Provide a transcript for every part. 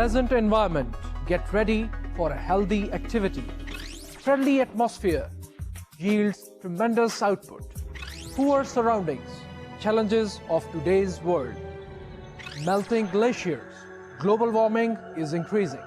Pleasant environment. Get ready for a healthy activity. Friendly atmosphere yields tremendous output. Poor surroundings. Challenges of today's world. Melting glaciers. Global warming is increasing.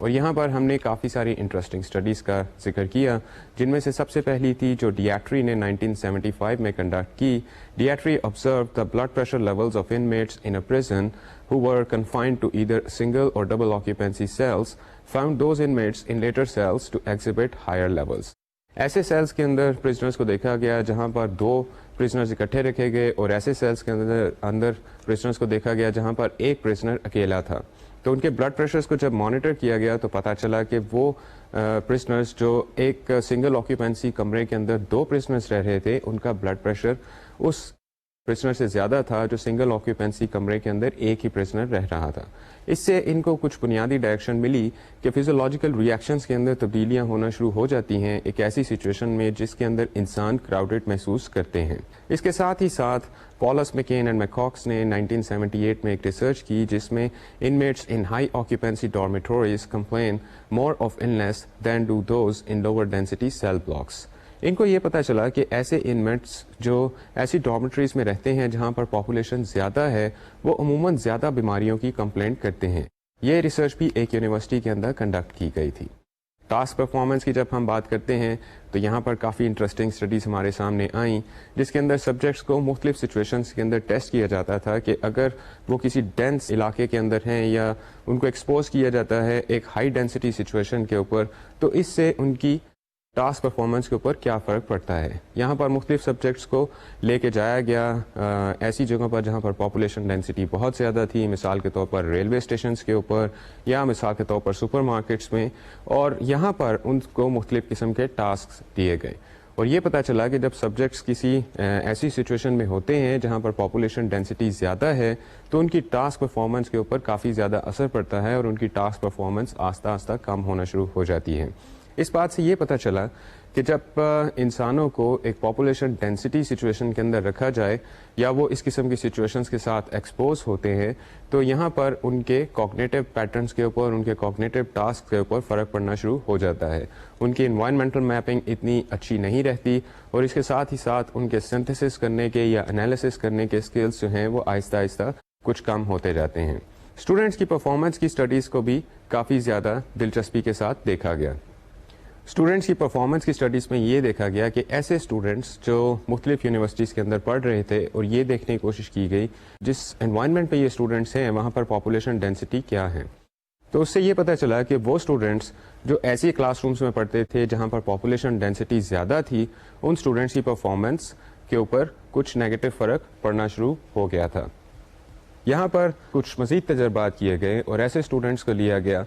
اور یہاں پر ہم نے کافی ساری interesting studies کا ذکر کیا، جن میں سے سب سے پہلی تھی جو ڈیاٹری نے 1975 میں کنڈکٹ کی. ڈیاٹری observed the blood pressure levels of inmates in a prison who were confined to either single or double occupancy cells, found those inmates in later cells to exhibit higher levels. ایسے sales کے اندر prisoners کو دیکھا گیا جہاں پر 2 prisoners اکٹھے رکھے گئے، اور ایسے سیلز کے اندر پرزنرز کو دیکھا گیا جہاں پر ایک پرزنر اکیلا تھا. تو ان کے بلڈ پریشرز کو جب مانیٹر کیا گیا تو پتہ چلا کہ وہ پرزنرز جو ایک سنگل آکیوپینسی کمرے کے اندر 2 پرزنرز رہ رہے تھے، ان کا بلڈ پریشر اس پرزنر سے زیادہ تھا جو سنگل آکیوپینسی کمرے کے اندر ایک ہی پرزنر رہ رہا تھا. اس سے ان کو کچھ بنیادی ڈائریکشن ملی کہ فزیولوجیکل ریئیکشنز کے اندر تبدیلیاں ہونا شروع ہو جاتی ہیں ایک ایسی سچویشن میں جس کے اندر انسان کراؤڈڈ محسوس کرتے ہیں. اس کے ساتھ ہی ساتھ پالس میکین اینڈ میکاکس نے 1978 میں ایک ریسرچ کی جس میں inmates in high occupancy dormitories complain more of illness than do those in lower density cell blocks. ان کو یہ پتہ چلا کہ ایسے انمیٹس جو ایسی ڈارمیٹریز میں رہتے ہیں جہاں پر پاپولیشن زیادہ ہے، وہ عموماً زیادہ بیماریوں کی کمپلینٹ کرتے ہیں. یہ ریسرچ بھی ایک یونیورسٹی کے اندر کنڈکٹ کی گئی تھی. ٹاسک پرفارمنس کی جب ہم بات کرتے ہیں تو یہاں پر کافی انٹرسٹنگ اسٹڈیز ہمارے سامنے آئیں جس کے اندر سبجیکٹس کو مختلف سچویشنس کے اندر ٹیسٹ کیا جاتا تھا کہ اگر وہ کسی ڈینس علاقے کے اندر ہیں یا ان کو ایکسپوز کیا جاتا ہے ایک ہائی ڈینسٹی سچویشن کے اوپر، تو اس سے ان کی ٹاسک پرفارمنس کے اوپر کیا فرق پڑتا ہے. یہاں پر مختلف سبجیکٹس کو لے کے جایا گیا ایسی جگہوں پر جہاں پر پاپولیشن ڈینسٹی بہت زیادہ تھی، مثال کے طور پر ریلوے اسٹیشنز کے اوپر یا مثال کے طور پر سپر مارکیٹس میں، اور یہاں پر ان کو مختلف قسم کے ٹاسک دیے گئے. اور یہ پتہ چلا کہ جب سبجیکٹس کسی ایسی سچویشن میں ہوتے ہیں جہاں پر پاپولیشن ڈینسٹی زیادہ ہے تو ان کی ٹاسک پرفارمنس کے اوپر کافی زیادہ اثر پڑتا ہے اور ان کی ٹاسک پرفارمنس آہستہ آہستہ کم ہونا شروع ہو جاتی ہے. اس بات سے یہ پتہ چلا کہ جب انسانوں کو ایک پاپولیشن ڈینسٹی سچویشن کے اندر رکھا جائے یا وہ اس قسم کی سچویشنز کے ساتھ ایکسپوز ہوتے ہیں تو یہاں پر ان کے کوگنیٹو پیٹرنز کے اوپر، ان کے کوگنیٹو ٹاسک کے اوپر فرق پڑنا شروع ہو جاتا ہے. ان کی انوائرمنٹل میپنگ اتنی اچھی نہیں رہتی اور اس کے ساتھ ہی ساتھ ان کے سنتھسس کرنے کے یا انالیسس کرنے کے اسکلز جو ہیں وہ آہستہ آہستہ کچھ کم ہوتے جاتے ہیں. اسٹوڈنٹس کی پرفارمنس کی اسٹڈیز کو بھی کافی زیادہ دلچسپی کے ساتھ دیکھا گیا. اسٹوڈنٹس کی پرفارمنس کی اسٹڈیز میں یہ دیکھا گیا کہ ایسے اسٹوڈنٹس جو مختلف یونیورسٹیز کے اندر پڑھ رہے تھے اور یہ دیکھنے کی کوشش کی گئی جس انوائرمنٹ پہ یہ اسٹوڈنٹس ہیں وہاں پر پاپولیشن ڈینسٹی کیا ہے، تو اس سے یہ پتہ چلا کہ وہ اسٹوڈنٹس جو ایسی کلاس رومس میں پڑھتے تھے جہاں پر پاپولیشن ڈینسٹی زیادہ تھی، ان اسٹوڈنٹس کی پرفارمنس کے اوپر کچھ نیگیٹو فرق پڑنا شروع ہو گیا تھا. یہاں پر کچھ مزید تجربات کیے گئے اور ایسے اسٹوڈنٹس کو لیا گیا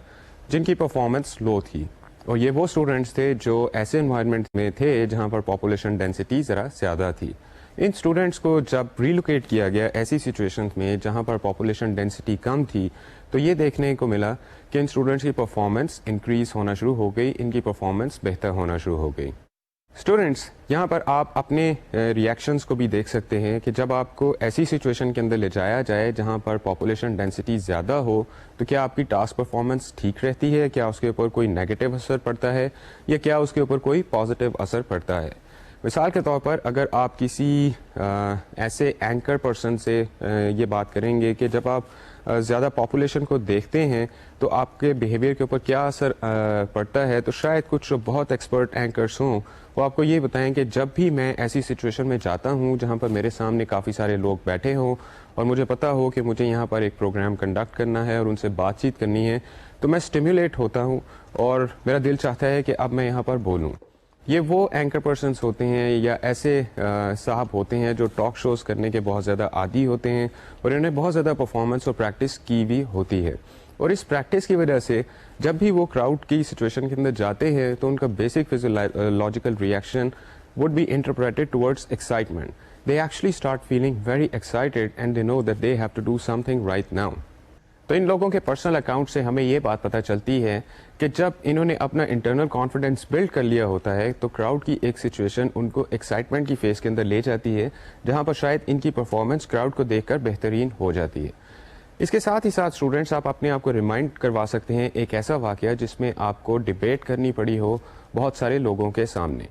جن کی پرفارمنس لو تھی، اور یہ وہ اسٹوڈنٹس تھے جو ایسے انوائرمنٹ میں تھے جہاں پر پاپولیشن ڈینسٹی ذرا زیادہ تھی. ان اسٹوڈنٹس کو جب ریلوکیٹ کیا گیا ایسی سچویشنز میں جہاں پر پاپولیشن ڈینسٹی کم تھی تو یہ دیکھنے کو ملا کہ ان اسٹوڈنٹس کی پرفارمنس انکریز ہونا شروع ہو گئی، ان کی پرفارمنس بہتر ہونا شروع ہو گئی. اسٹوڈنٹس یہاں پر آپ اپنے ریئیکشنز کو بھی دیکھ سکتے ہیں کہ جب آپ کو ایسی سچویشن کے اندر لے جایا جائے جہاں پر پاپولیشن ڈینسٹی زیادہ ہو تو کیا آپ کی ٹاسک پرفارمنس ٹھیک رہتی ہے، کیا اس کے اوپر کوئی نیگیٹو اثر پڑتا ہے یا کیا اس کے اوپر کوئی پازیٹیو اثر پڑتا ہے. مثال کے طور پر اگر آپ کسی ایسے اینکر پرسن سے یہ بات کریں گے کہ جب آپ زیادہ پاپولیشن کو دیکھتے ہیں تو آپ کے بیہیویئر کے اوپر کیا اثر پڑتا ہے، تو شاید کچھ جو بہت ایکسپرٹ اینکرس ہوں وہ آپ کو یہ بتائیں کہ جب بھی میں ایسی سچویشن میں جاتا ہوں جہاں پر میرے سامنے کافی سارے لوگ بیٹھے ہوں اور مجھے پتا ہو کہ مجھے یہاں پر ایک پروگرام کنڈکٹ کرنا ہے اور ان سے بات چیت کرنی ہے، تو میں اسٹیمولیٹ ہوتا ہوں اور میرا دل چاہتا ہے کہ اب میں یہاں پر بولوں. یہ وہ اینکر پرسنس ہوتے ہیں یا ایسے صاحب ہوتے ہیں جو ٹاک شوز کرنے کے بہت زیادہ عادی ہوتے ہیں اور انہیں بہت زیادہ پرفارمنس اور پریکٹس کی بھی ہوتی ہے، اور اس پریکٹس کی وجہ سے جب بھی وہ کراؤڈ کی سچویشن کے اندر جاتے ہیں تو ان کا basic physiological reaction would be interpreted towards excitement. They actually start feeling very excited and they know that they have to do something right now. تو ان لوگوں کے پرسنل اکاؤنٹ سے ہمیں یہ بات پتہ چلتی ہے کہ جب انہوں نے اپنا انٹرنل کانفیڈنس بلڈ کر لیا ہوتا ہے تو کراؤڈ کی ایک سچویشن ان کو ایکسائٹمنٹ کی فیز کے اندر لے جاتی ہے جہاں پر شاید ان کی پرفارمنس کراؤڈ کو دیکھ کر بہترین ہو جاتی ہے. اس کے ساتھ ہی ساتھ اسٹوڈنٹس آپ اپنے آپ کو ریمائنڈ کروا سکتے ہیں ایک ایسا واقعہ جس میں آپ کو ڈبیٹ کرنی پڑی ہو بہت سارے لوگوں کے سامنے.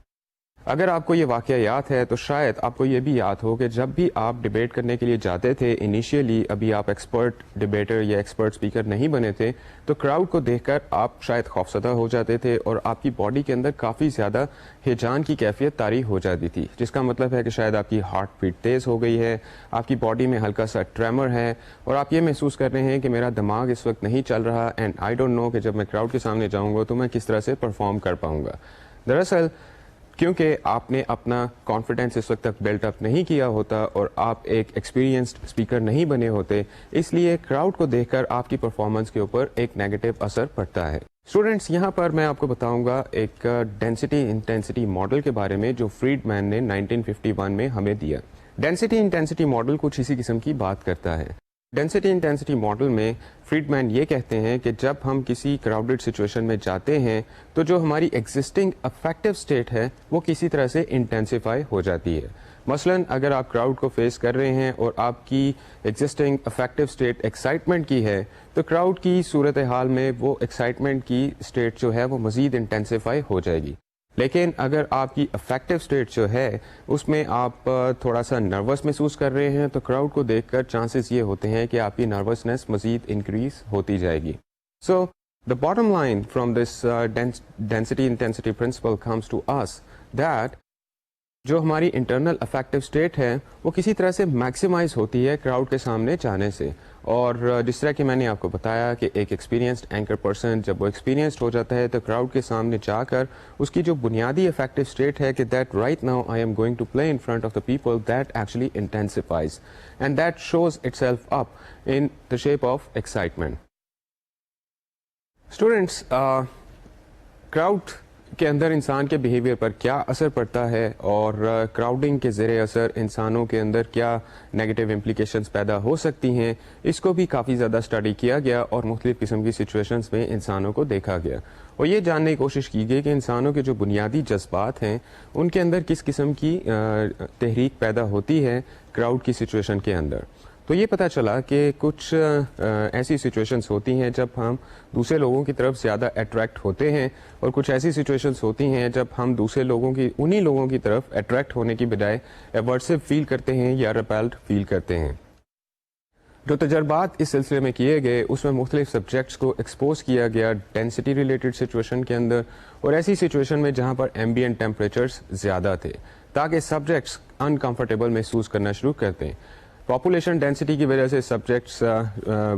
اگر آپ کو یہ واقعہ یاد ہے تو شاید آپ کو یہ بھی یاد ہو کہ جب بھی آپ ڈیبیٹ کرنے کے لیے جاتے تھے انیشیلی، ابھی آپ ایکسپرٹ ڈیبیٹر یا ایکسپرٹ اسپیکر نہیں بنے تھے، تو کراؤڈ کو دیکھ کر آپ شاید خوفزدہ ہو جاتے تھے اور آپ کی باڈی کے اندر کافی زیادہ ہیجان کی کیفیت طاری ہو جاتی تھی، جس کا مطلب ہے کہ شاید آپ کی ہارٹ بیٹ تیز ہو گئی ہے، آپ کی باڈی میں ہلکا سا ٹریمر ہے اور آپ یہ محسوس کر رہے ہیں کہ میرا دماغ اس وقت نہیں چل رہا اینڈ آئی ڈونٹ نو کہ جب میں کراؤڈ کے سامنے جاؤں گا تو میں کس طرح سے پرفارم کر پاؤں گا۔ دراصل کیونکہ آپ نے اپنا کانفیڈینس اس وقت تک بلٹ اپ نہیں کیا ہوتا اور آپ ایک ایکسپیرینسڈ اسپیکر نہیں بنے ہوتے، اس لیے کراؤڈ کو دیکھ کر آپ کی پرفارمنس کے اوپر ایک نیگیٹو اثر پڑتا ہے۔ اسٹوڈینٹس، یہاں پر میں آپ کو بتاؤں گا ایک ڈینسٹی انٹینسٹی ماڈل کے بارے میں جو فریڈ مین نے 1951 میں ہمیں دیا۔ ڈینسٹی انٹینسٹی ماڈل کچھ اسی قسم کی بات کرتا ہے۔ ڈینسٹی انٹینسٹی ماڈل میں فریڈ مین یہ کہتے ہیں کہ جب ہم کسی کراؤڈڈ سچویشن میں جاتے ہیں تو جو ہماری ایگزسٹنگ افیکٹو اسٹیٹ ہے وہ کسی طرح سے انٹینسیفائی ہو جاتی ہے۔ مثلاً اگر آپ کراؤڈ کو فیس کر رہے ہیں اور آپ کی ایگزسٹنگ افیکٹو اسٹیٹ ایکسائٹمنٹ کی ہے تو کراؤڈ کی صورتحال میں وہ ایکسائٹمنٹ کی اسٹیٹ جو ہے وہ مزید انٹینسیفائی ہو جائے گی۔ لیکن اگر آپ کی افیکٹو اسٹیٹ جو ہے اس میں آپ تھوڑا سا نروس محسوس کر رہے ہیں تو کراؤڈ کو دیکھ کر چانسز یہ ہوتے ہیں کہ آپ کی نروسنس مزید انکریز ہوتی جائے گی۔ So the bottom line from this density intensity principle comes to us that جو ہماری انٹرنل افیکٹو اسٹیٹ ہے وہ کسی طرح سے میکسیمائز ہوتی ہے کراؤڈ کے سامنے جانے سے، اور جس طرح کہ میں نے آپ کو بتایا کہ ایک ایکسپیرینسڈ اینکر پرسن جب وہ ایکسپیرینسڈ ہو جاتا ہے تو کراؤڈ کے سامنے جا کر اس کی جو بنیادی افیکٹو اسٹیٹ ہے کہ that right now I am going to play in front of the people, that actually intensifies and that shows itself up in the shape of excitement. Students, crowd کے اندر انسان کے behaviour پر کیا اثر پڑتا ہے اور کراؤڈنگ کے زیر اثر انسانوں کے اندر کیا نیگیٹو امپلیکیشنز پیدا ہو سکتی ہیں، اس کو بھی کافی زیادہ اسٹڈی کیا گیا اور مختلف قسم کی سچویشنز میں انسانوں کو دیکھا گیا اور یہ جاننے کی کوشش کی گئی کہ انسانوں کے جو بنیادی جذبات ہیں ان کے اندر کس قسم کی تحریک پیدا ہوتی ہے کراؤڈ کی سچویشن کے اندر۔ تو یہ پتہ چلا کہ کچھ ایسی سچویشنز ہوتی ہیں جب ہم دوسرے لوگوں کی طرف زیادہ اٹریکٹ ہوتے ہیں اور کچھ ایسی سچویشنز ہوتی ہیں جب ہم دوسرے لوگوں کی انہی لوگوں کی طرف اٹریکٹ ہونے کی بجائے ایورسو فیل کرتے ہیں یا ریپیلڈ فیل کرتے ہیں۔ جو تجربات اس سلسلے میں کیے گئے اس میں مختلف سبجیکٹس کو ایکسپوز کیا گیا ڈینسٹی ریلیٹڈ سچویشن کے اندر اور ایسی سچویشن میں جہاں پر ایمبینٹ ٹیمپریچرز زیادہ تھے تاکہ سبجیکٹس انکمفرٹیبل محسوس کرنا شروع کرتے ہیں۔ پاپولیشن ڈینسٹی کی وجہ سے subjects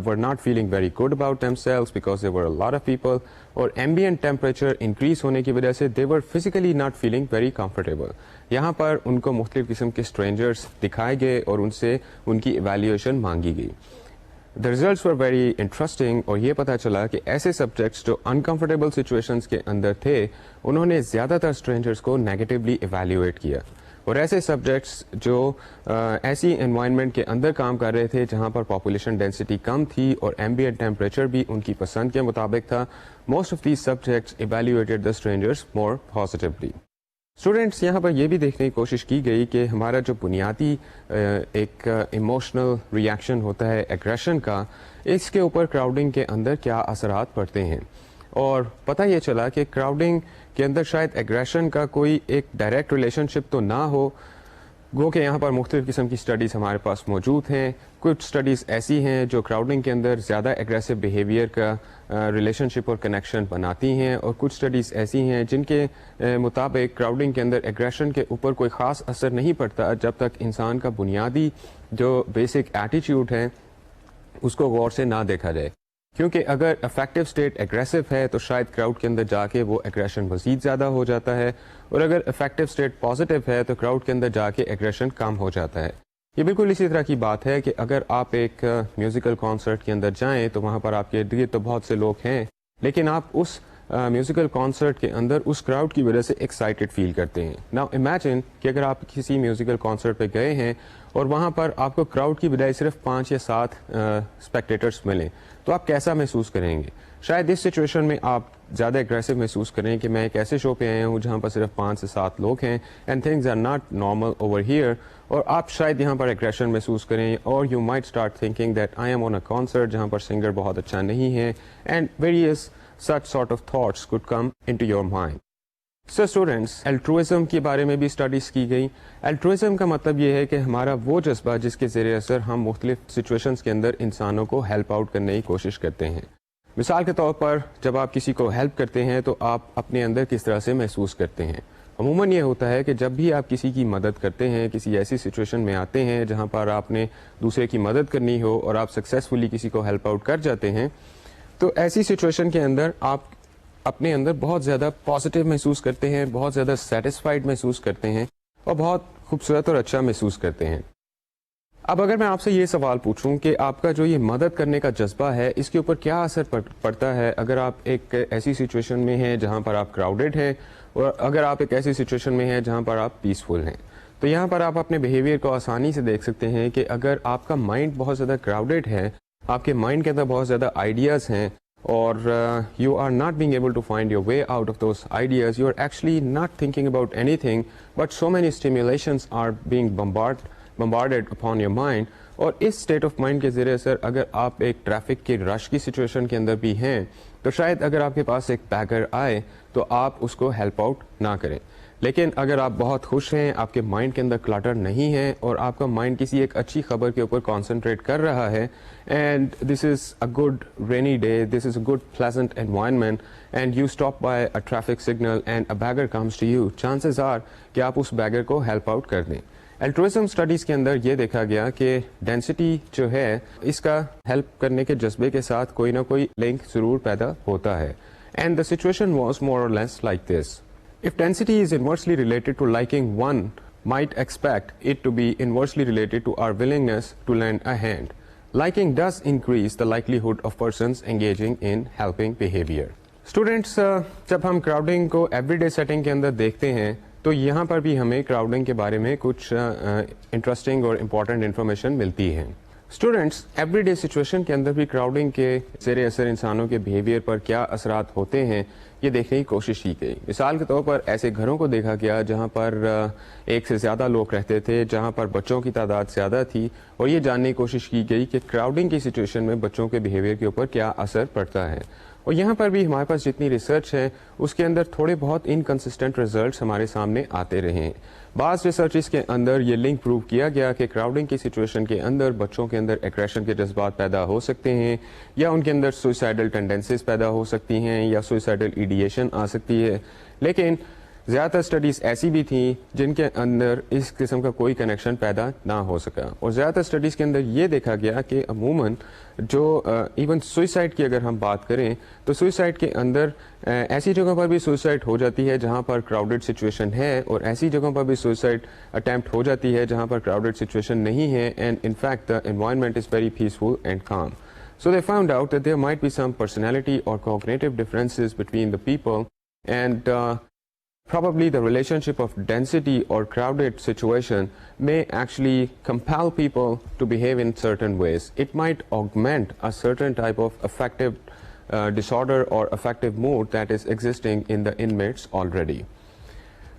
were not feeling very good about themselves because there were a lot of people, اور ایمبینٹ ٹیمپریچر انکریز ہونے کی وجہ سے they were physically not feeling very comfortable. یہاں پر ان کو مختلف قسم کے اسٹرینجرس دکھائے گئے اور ان سے ان کی ایویلیویشن مانگی گئی۔ The results were very interesting, اور یہ پتہ چلا کہ ایسے سبجیکٹس جو انکمفرٹیبل سچویشنس کے اندر تھے انہوں نے زیادہ تر اسٹرینجرس کو نیگیٹیولی ایویلیویٹ کیا، اور ایسے سبجیکٹس جو ایسی انوائرمنٹ کے اندر کام کر رہے تھے جہاں پر پاپولیشن ڈینسٹی کم تھی اور ایمبینٹ ٹیمپریچر بھی ان کی پسند کے مطابق تھا، most of these subjects evaluated the strangers more positively. Students, یہاں پر یہ بھی دیکھنے کی کوشش کی گئی کہ ہمارا جو بنیادی ایک ایموشنل ریئیکشن ہوتا ہے ایگریشن کا، اس کے اوپر کراؤڈنگ کے اندر کیا اثرات پڑتے ہیں، اور پتہ یہ چلا کہ کراؤڈنگ کے اندر شاید ایگریشن کا کوئی ایک ڈائریکٹ ریلیشن شپ تو نہ ہو، گو کہ یہاں پر مختلف قسم کی اسٹڈیز ہمارے پاس موجود ہیں۔ کچھ اسٹڈیز ایسی ہیں جو کراؤڈنگ کے اندر زیادہ ایگریسو بیہیویئر کا ریلیشن شپ اور کنیکشن بناتی ہیں، اور کچھ اسٹڈیز ایسی ہیں جن کے مطابق کراؤڈنگ کے اندر ایگریشن کے اوپر کوئی خاص اثر نہیں پڑتا جب تک انسان کا بنیادی جو بیسک ایٹیٹیوڈ ہے اس کو غور سے نہ دیکھا جائے، کیونکہ اگر افیکٹو اسٹیٹ ایگریسو ہے تو شاید کراؤڈ کے اندر جا کے وہ ایگریشن مزید زیادہ ہو جاتا ہے، اور اگر افیکٹو اسٹیٹ پازیٹیو ہے تو کراؤڈ کے اندر جا کے ایگریشن کم ہو جاتا ہے۔ یہ بالکل اسی طرح کی بات ہے کہ اگر آپ ایک میوزیکل کانسرٹ کے اندر جائیں تو وہاں پر آپ کے ارد تو بہت سے لوگ ہیں، لیکن آپ اس میوزیکل کانسرٹ کے اندر اس کراؤڈ کی وجہ سے ایکسائٹیڈ فیل کرتے ہیں۔ ناؤ امیجن کہ اگر آپ کسی میوزیکل کانسرٹ پہ گئے ہیں اور وہاں پر آپ کو کراؤڈ کی بجائے صرف 5 یا 7 اسپیکٹیٹرس ملیں تو آپ کیسا محسوس کریں گے؟ شاید اس سچویشن میں آپ زیادہ اگریسو محسوس کریں کہ میں ایک ایسے شو پہ آیا ہوں جہاں پر صرف 5 سے 7 لوگ ہیں and things are not normal over here, اور آپ شاید یہاں پر ایگریشن محسوس کریں، اور you might start thinking that I am on a concert جہاں پر سنگر بہت اچھا نہیں ہے، and various such sort of thoughts could come into your mind. Sir students altruism کے بارے میں بھی اسٹڈیز کی گئی. الٹروئزم کا مطلب یہ ہے کہ ہمارا وہ جذبہ جس کے زیر اثر ہم مختلف سچویشنس کے اندر انسانوں کو ہیلپ آؤٹ کرنے کی کوشش کرتے ہیں. مثال کے طور پر جب آپ کسی کو ہیلپ کرتے ہیں تو آپ اپنے اندر کس طرح سے محسوس کرتے ہیں. عموماً یہ ہوتا ہے کہ جب بھی آپ کسی کی مدد کرتے ہیں, کسی ایسی سچویشن میں آتے ہیں جہاں پر آپ نے دوسرے کی مدد کرنی ہو اور آپ سکسیزفلی کسی کو ہیلپ آؤٹ کر جاتے ہیں, تو ایسی سچویشن کے اندر آپ اپنے اندر بہت زیادہ پازیٹیو محسوس کرتے ہیں, بہت زیادہ سیٹسفائیڈ محسوس کرتے ہیں اور بہت خوبصورت اور اچھا محسوس کرتے ہیں. اب اگر میں آپ سے یہ سوال پوچھوں کہ آپ کا جو یہ مدد کرنے کا جذبہ ہے اس کے اوپر کیا اثر پڑتا ہے اگر آپ ایک ایسی سچویشن میں ہیں جہاں پر آپ کراؤڈڈ ہیں اور اگر آپ ایک ایسی سچویشن میں ہیں جہاں پر آپ پیسفل ہیں. تو یہاں پر آپ اپنے بیہیویئر کو آسانی سے دیکھ سکتے ہیں کہ اگر آپ کا مائنڈ بہت زیادہ کراؤڈڈ ہے, آپ کے مائنڈ کے اندر بہت زیادہ آئیڈیاز ہیں اور you are not being able to find your way out of those ideas, you are actually not thinking about anything but so many stimulations are being bombarded upon your mind. اور اس state of mind کے ذریعے سر اگر آپ ایک traffic کے رش کی situation کے اندر بھی ہیں تو شاید اگر آپ کے پاس ایک بیگر آئے تو آپ اس کو ہیلپ آؤٹ نہ کریں. لیکن اگر آپ بہت خوش ہیں, آپ کے مائنڈ کے اندر کلٹر نہیں ہے اور آپ کا مائنڈ کسی ایک اچھی خبر کے اوپر کانسنٹریٹ کر رہا ہے, and this is a good rainy day, this is a good pleasant environment, and you stop by a traffic signal and a beggar comes to you, chances are کہ آپ اس بیگر کو ہیلپ آؤٹ کر دیں. الٹروئزم studies کے اندر یہ دیکھا گیا کہ ڈینسٹی جو ہے اس کا ہیلپ کرنے کے جذبے کے ساتھ کوئی نہ کوئی لنک ضرور پیدا ہوتا ہے. And the situation was more or less like this. If density is inversely related to liking, one might expect it to be inversely related to our willingness to lend a hand. Liking does increase the likelihood of persons engaging in helping behavior. Students, جب ہم crowding کو every day setting کے اندر دیکھتے ہیں تو یہاں پر بھی ہمیں کراؤڈنگ کے بارے میں کچھ انٹرسٹنگ اور امپورٹنٹ انفارمیشن ملتی ہے. اسٹوڈینٹس, ایوری ڈے سچویشن کے اندر بھی کراؤڈنگ کے زیر اثر انسانوں کے بیہیویئر پر کیا اثرات ہوتے ہیں یہ دیکھنے کی کوشش کی گئی. مثال کے طور پر ایسے گھروں کو دیکھا گیا جہاں پر ایک سے زیادہ لوگ رہتے تھے, جہاں پر بچوں کی تعداد زیادہ تھی, اور یہ جاننے کی کوشش کی گئی کہ کراؤڈنگ کی سچویشن میں بچوں کے بیہیویئر کے اوپر کیا اثر پڑتا ہے. اور یہاں پر بھی ہمارے پاس جتنی ریسرچ ہے اس کے اندر تھوڑے بہت انکنسسٹنٹ ریزلٹس ہمارے سامنے آتے رہے ہیں. بعض ریسرچز کے اندر یہ لنک پروو کیا گیا کہ کراؤڈنگ کی سچویشن کے اندر بچوں کے اندر ایگریشن کے جذبات پیدا ہو سکتے ہیں, یا ان کے اندر سوئسائڈل ٹینڈنسیز پیدا ہو سکتی ہیں, یا سوئسائڈل ایڈیشن آ سکتی ہے. لیکن زیادہ تر اسٹڈیز ایسی بھی تھیں جن کے اندر اس قسم کا کوئی کنیکشن پیدا نہ ہو سکا. اور زیادہ تر اسٹڈیز کے اندر یہ دیکھا گیا کہ عموماً جو ایون سوئسائڈ کی اگر ہم بات کریں تو سوئسائڈ کے اندر ایسی جگہوں پر بھی سوئسائڈ ہو جاتی ہے جہاں پر کراؤڈڈ سچویشن ہے, اور ایسی جگہوں پر بھی سوئسائڈ اٹیمپٹ ہو جاتی ہے جہاں پر کراؤڈڈ سچویشن نہیں ہے, and in fact the environment is very peaceful and calm. So they found out that there might be some personality or cognitive differences between the people, and probably the relationship of density or crowded situation may actually compel people to behave in certain ways. It might augment a certain type of affective disorder or affective mood that is existing in the inmates already.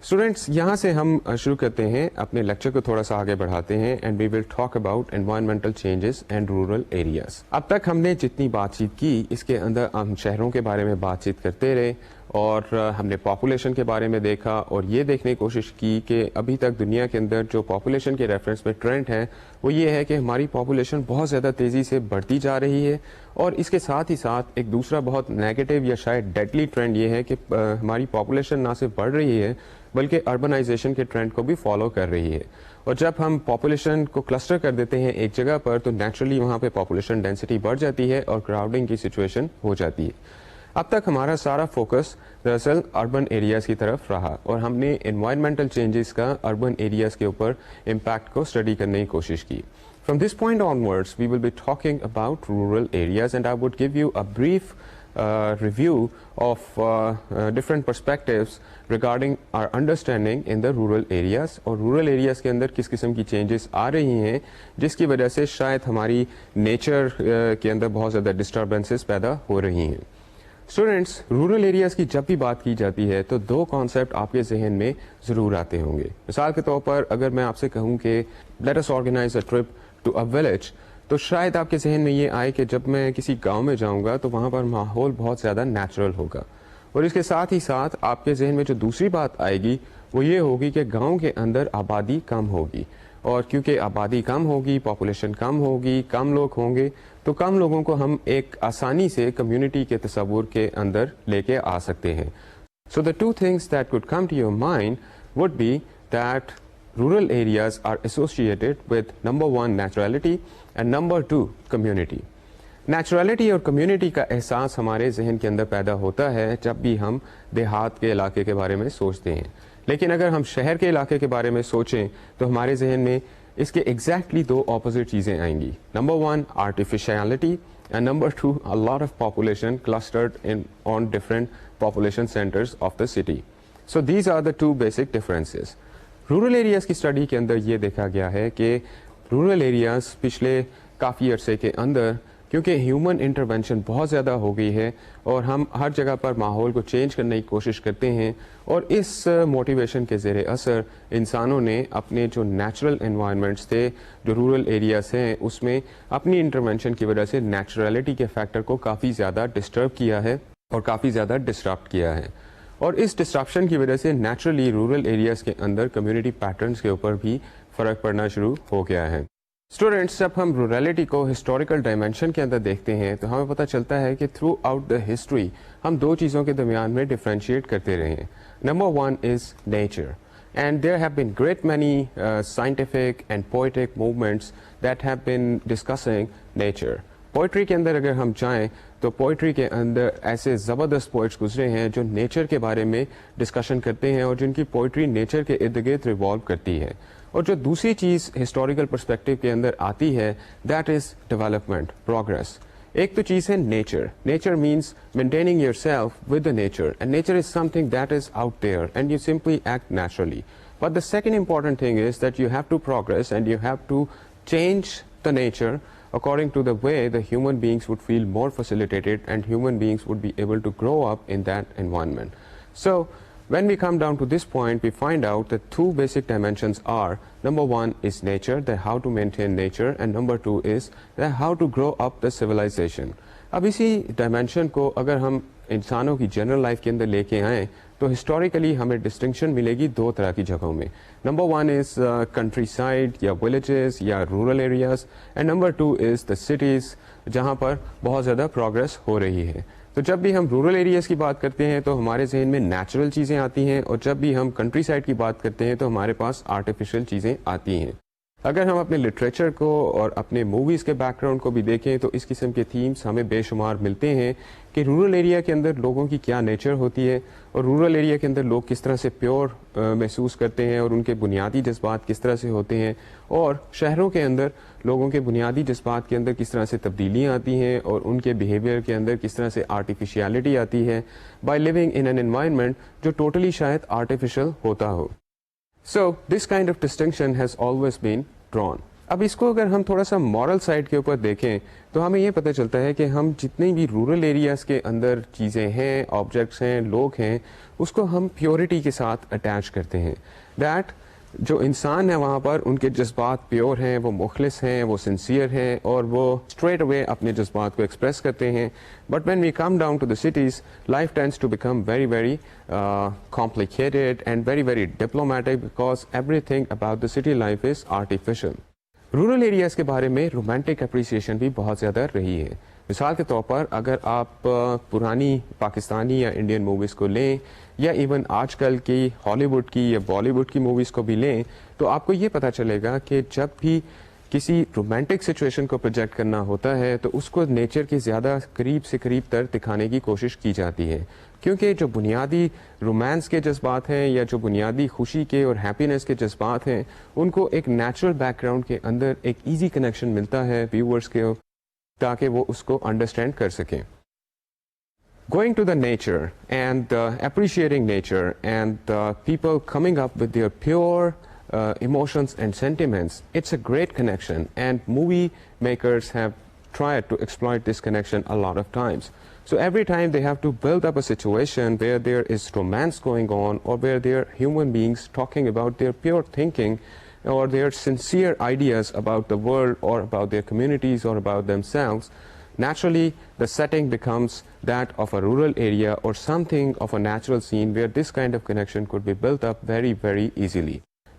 Students, یہاں سے ہم شروع کرتے ہیں اپنے lecture کو تھوڑا سا آگے بڑھاتے ہیں, and we will talk about environmental changes and rural areas. اب تک ہم نے جتنی بات چیت کی اس کے اندر ہم شہروں کے بارے میں بات چیت کرتے رہے, اور ہم نے پاپولیشن کے بارے میں دیکھا اور یہ دیکھنے کی کوشش کی کہ ابھی تک دنیا کے اندر جو پاپولیشن کے ریفرنس میں ٹرینڈ ہے وہ یہ ہے کہ ہماری پاپولیشن بہت زیادہ تیزی سے بڑھتی جا رہی ہے, اور اس کے ساتھ ہی ساتھ ایک دوسرا بہت نیگیٹو یا شاید ڈیڈلی ٹرینڈ یہ ہے کہ ہماری پاپولیشن نہ صرف بڑھ رہی ہے بلکہ اربنائزیشن کے ٹرینڈ کو بھی فالو کر رہی ہے. اور جب ہم پاپولیشن کو کلسٹر کر دیتے ہیں ایک جگہ پر تو نیچرلی وہاں پہ پاپولیشن ڈینسٹی بڑھ جاتی ہے اور کراؤڈنگ کی سچویشن ہو جاتی ہے. اب تک ہمارا سارا فوکس دراصل اربن ایریاز کی طرف رہا, اور ہم نے انوائرمنٹل چینجز کا اربن ایریاز کے اوپر امپیکٹ کو اسٹڈی کرنے کی کوشش کی. From this point onwards, we will be talking about rural areas, and I would give you a brief review of different perspectives regarding our understanding in the rural areas, اور rural areas کے اندر کس قسم کی changes آ رہی ہیں جس کی وجہ سے شاید ہماری نیچر کے اندر بہت زیادہ ڈسٹربنسز پیدا ہو رہی ہیں. اسٹوڈینٹس, رورل ایریاز کی جب بھی بات کی جاتی ہے تو دو کانسیپٹ آپ کے ذہن میں ضرور آتے ہوں گے. مثال کے طور پر اگر میں آپ سے کہوں کہ let us organise a trip to a village, تو شاید آپ کے ذہن میں یہ آئے کہ جب میں کسی گاؤں میں جاؤں گا تو وہاں پر ماحول بہت زیادہ نیچرل ہوگا, اور اس کے ساتھ ہی ساتھ آپ کے ذہن میں جو دوسری بات آئے گی وہ یہ ہوگی کہ گاؤں کے اندر آبادی کم ہوگی، اور کیونکہ آبادی کم ہوگی، پاپولیشن کم ہوگی، کم لوگ ہوں گے، تو کم لوگوں کو ہم ایک آسانی سے کمیونٹی کے تصور کے اندر لے کے آ سکتے ہیں. So the two things that could come to your mind would be that rural areas are associated with number one naturality and number two community. نیچرلٹی اور کمیونٹی کا احساس ہمارے ذہن کے اندر پیدا ہوتا ہے جب بھی ہم دیہات کے علاقے کے بارے میں سوچتے ہیں، لیکن اگر ہم شہر کے علاقے کے بارے میں سوچیں تو ہمارے ذہن میں اس کے ایگزیکٹلی دو اپوزٹ چیزیں آئیں گی. Number one artificiality and number two a lot of population clustered on different population centers of the city. So these are the two basic differences. Rural areas کی اسٹڈی کے اندر یہ دیکھا گیا ہے کہ رورل ایریاز پچھلے کافی عرصے کے اندر کیونکہ ہیومن انٹرونشن بہت زیادہ ہو گئی ہے اور ہم ہر جگہ پر ماحول کو چینج کرنے کی کوشش کرتے ہیں، اور اس موٹیویشن کے زیر اثر انسانوں نے اپنے جو نیچرل انوائرمنٹس تھے، جو رورل ایریاز ہیں، اس میں اپنی انٹرونشن کی وجہ سے نیچرلٹی کے فیکٹر کو کافی زیادہ ڈسٹرب کیا ہے اور کافی زیادہ ڈسٹرپٹ کیا ہے. اور اس ڈسٹرپشن کی وجہ سے نیچرلی رورل ایریاز کے اندر کمیونٹی پیٹرنس کے اوپر بھی فرق پڑنا شروع ہو گیا ہے. اسٹوڈینٹس، جب ہم رورلٹی کو ہسٹوریکل ڈائمینشن کے اندر دیکھتے ہیں تو ہمیں پتہ چلتا ہے کہ تھرو آؤٹ دا ہسٹری ہم دو چیزوں کے درمیان میں ڈفرینشیٹ کرتے رہے ہیں. Number one is nature, and there have been great many scientific and poetic movements that have been discussing nature. Poetry کے اندر اگر ہم جائیں تو پوئٹری کے اندر ایسے زبردست پوئٹس گزرے ہیں جو نیچر کے بارے میں ڈسکشن کرتے ہیں اور جن کی پوئٹری نیچر کے ارد گرد ریوالو کرتی ہے. اور جو دوسری چیز ہسٹوریکل پرسپیکٹو کے اندر آتی ہے دیٹ از ڈیولپمنٹ، پروگرس. ایک تو چیز ہے nature. Nature means maintaining yourself with the nature, and nature is something that is out there and you simply act naturally. But the second important thing is that you have to progress and you have to change the nature according to the way the human beings would feel more facilitated and human beings would be able to grow up in that environment. So when we come down to this point, we find out that two basic dimensions are, number one is nature, that how to maintain nature, and number two is that how to grow up the civilization. اب اسی dimension کو اگر ہم انسانوں کی general life کے اندر لے کے آئیں تو ہسٹوریکلی ہمیں ڈسٹنکشن ملے گی دو طرح کی جگہوں میں. Number one is country side یا ولیجز یا rural areas, and number two is the cities جہاں پر بہت زیادہ پروگرس ہو رہی ہے. تو جب بھی ہم رورل ایریاز کی بات کرتے ہیں تو ہمارے ذہن میں نیچرل چیزیں آتی ہیں، اور جب بھی ہم کنٹری سائڈ کی بات کرتے ہیں تو ہمارے پاس آرٹیفیشل چیزیں آتی ہیں. اگر ہم اپنے لٹریچر کو اور اپنے موویز کے بیک گراؤنڈ کو بھی دیکھیں تو اس قسم کے تھیمز ہمیں بے شمار ملتے ہیں کہ رورل ایریا کے اندر لوگوں کی کیا نیچر ہوتی ہے، اور رورل ایریا کے اندر لوگ کس طرح سے پیور محسوس کرتے ہیں اور ان کے بنیادی جذبات کس طرح سے ہوتے ہیں، اور شہروں کے اندر لوگوں کے بنیادی جذبات کے اندر کس طرح سے تبدیلیاں آتی ہیں اور ان کے بیہیویئر کے اندر کس طرح سے آرٹیفیشیلٹی آتی ہے by living in an environment جو ٹوٹلی شاید آرٹیفیشل ہوتا ہو. So this kind of distinction has always been drawn. اب اس کو اگر ہم تھوڑا سا مورل سائڈ کے اوپر دیکھیں تو ہمیں یہ پتہ چلتا ہے کہ ہم جتنی بھی رورل ایریاز کے اندر چیزیں ہیں، آبجیکٹس ہیں، لوگ ہیں، اس کو ہم پیورٹی کے ساتھ اٹیچ کرتے ہیں. دیٹ جو انسان ہے وہاں پر ان کے جذبات پیور ہیں، وہ مخلص ہیں، وہ سنسیئر ہیں، اور وہ اسٹریٹ اوے اپنے جذبات کو ایکسپریس کرتے ہیں. But when we come down to the city's life tends to become very very complicated and very very diplomatic because everything about the city life is artificial. Rural areas کے بارے میں romantic appreciation بھی بہت زیادہ رہی ہے. مثال کے طور پر اگر آپ پرانی پاکستانی یا انڈین موویز کو لیں یا ایون آج کل کی ہالی ووڈ کی یا بالی ووڈ کی موویز کو بھی لیں تو آپ کو یہ پتہ چلے گا کہ جب بھی کسی رومانٹک سچویشن کو پروجیکٹ کرنا ہوتا ہے تو اس کو نیچر کے زیادہ قریب سے قریب تر دکھانے کی کوشش کی جاتی ہے، کیونکہ جو بنیادی رومانس کے جذبات ہیں یا جو بنیادی خوشی کے اور ہیپینس کے جذبات ہیں ان کو ایک نیچرل بیک گراؤنڈ کے اندر ایک ایزی کنیکشن ملتا ہے ویورز کے تاکہ وہ اس کو انڈرسٹینڈ کر سکیں. Going to the nature and appreciating nature and people coming up with their pure emotions and sentiments, it's a great connection, and movie makers have tried to exploit this connection a lot of times. So every time they have to build up a situation where there is romance going on or where there are human beings talking about their pure thinking or their sincere ideas about the world or about their communities or about themselves, naturally the setting becomes that of a rural area or something of a natural scene where this kind of connection could be built up very very easily.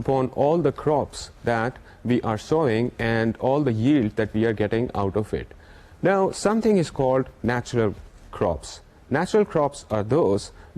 upon all the crops that we are sowing and all the yield that we are getting out of it. Now, something is called natural crops. Natural crops are those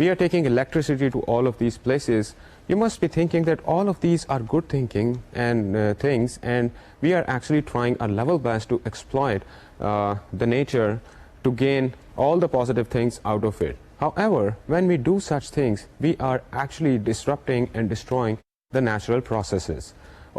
We are taking electricity to all of these places. You must be thinking that all of these are good thinking and things, and we are actually trying our level best to exploit the nature to gain all the positive things out of it. However, when we do such things, we are actually disrupting and destroying the natural processes.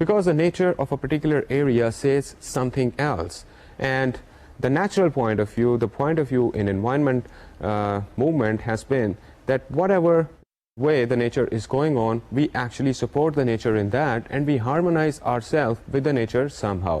Because the nature of a particular area says something else, and the natural point of view, the point of view in environment movement has been that whatever way the nature is going on, we actually support the nature in that and we harmonize ourselves with the nature somehow.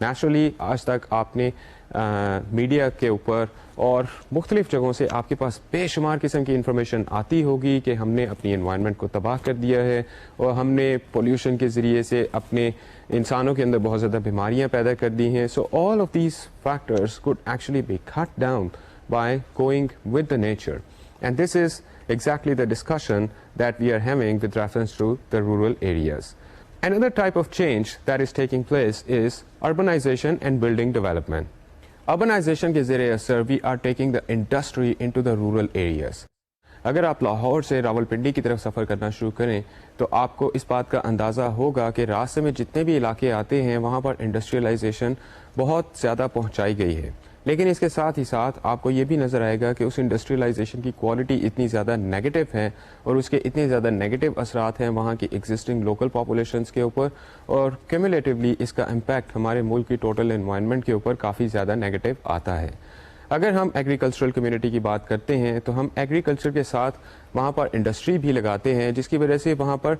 Naturally آج تک آپ نے media کے اوپر اور مختلف جگہوں سے آپ کے پاس بے شمار قسم کی انفارمیشن آتی ہوگی کہ ہم نے اپنی انوائرمنٹ کو تباہ کر دیا ہے اور ہم نے پولیوشن کے ذریعے سے اپنے انسانوں کے اندر بہت زیادہ بیماریاں پیدا کر دی ہیں. So all of these factors could actually be cut down by going with the nature. And this is exactly the discussion that we are having with reference to the rural areas. Another type of change that is taking place is urbanization and building development. Urbanization کے زیر اثر we are taking the industry into the rural areas. اگر آپ لاہور سے راولپنڈی کی طرف سفر کرنا شروع کریں تو آپ کو اس بات کا اندازہ ہوگا کہ راستے میں جتنے بھی علاقے آتے ہیں وہاں پر انڈسٹریلائزیشن بہت زیادہ پہنچائی گئی ہے. لیکن اس کے ساتھ ہی ساتھ آپ کو یہ بھی نظر آئے گا کہ اس انڈسٹریلائزیشن کی کوالٹی اتنی زیادہ نیگیٹو ہے اور اس کے اتنے زیادہ نیگیٹو اثرات ہیں وہاں کی ایگزسٹنگ لوکل پاپولیشنز کے اوپر, اور کیومولیٹیولی اس کا امپیکٹ ہمارے ملک کی ٹوٹل انوائرمنٹ کے اوپر کافی زیادہ نیگیٹو آتا ہے. اگر ہم ایگریکلچرل کمیونٹی کی بات کرتے ہیں تو ہم ایگریکلچر کے ساتھ وہاں پر انڈسٹری بھی لگاتے ہیں جس کی وجہ سے وہاں پر